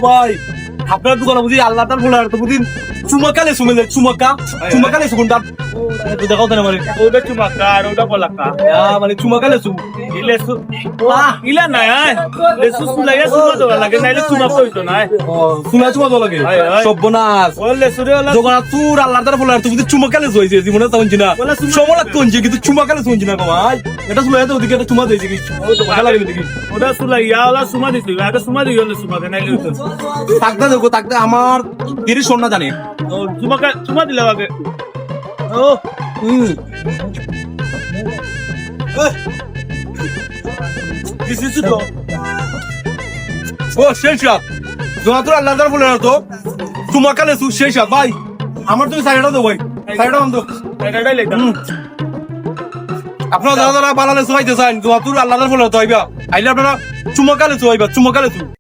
ভাই আপনার দোকানে বুঝি আল্লাহ তার বলে আর তো বুঝি চুমাকালে সুমেলে চুমাকালে সুগুন্ডা তো দেখাও না মানে ওটা চুমাকা আর ওটা বলাকা মানে চুমাকালে সু ইলেসু ইলা না লেসু সুলাইয়া সুমা দেওয়া লাগে নাইলে চুমা কইতো না চুমা চুমা তো লাগে সর্বনাশ ও লেসুরে ওলা দোকান তোর আল্লাহ তার বলে আর তো বুঝি চুমাকালে জইছে জীবনে তো হইছে না সমলা কোনছে কিন্তু চুমাকালে শুনছি না ভাই এটা শুনে তো ওদিকে একটা চুমা দিয়েছে কি ভালো লাগে দেখি ওটা সুলাইয়া ওলা সুমা দিছি আগে সুমা দিও না সুমা নাইলে হইতো তাকদা দেখো তাকদা আমার দেরি শোন না জানে ও চুমা দিলা আগে ও দিস ইজ তো ও শেষাত জোয়াতুর আল্লাহ তার বলে না তো চুমাকালে সু শেষাত ভাই আমার তুমি সাইডটা দাও ভাই সাইডটা বন্ধ এটাই লেখা আপনারা যারা যারা বানালে সুয়াইতে চান জোয়াতুর আল্লাহ তার বলে তো আইবা আইলে আপনারা চুমাকালে সু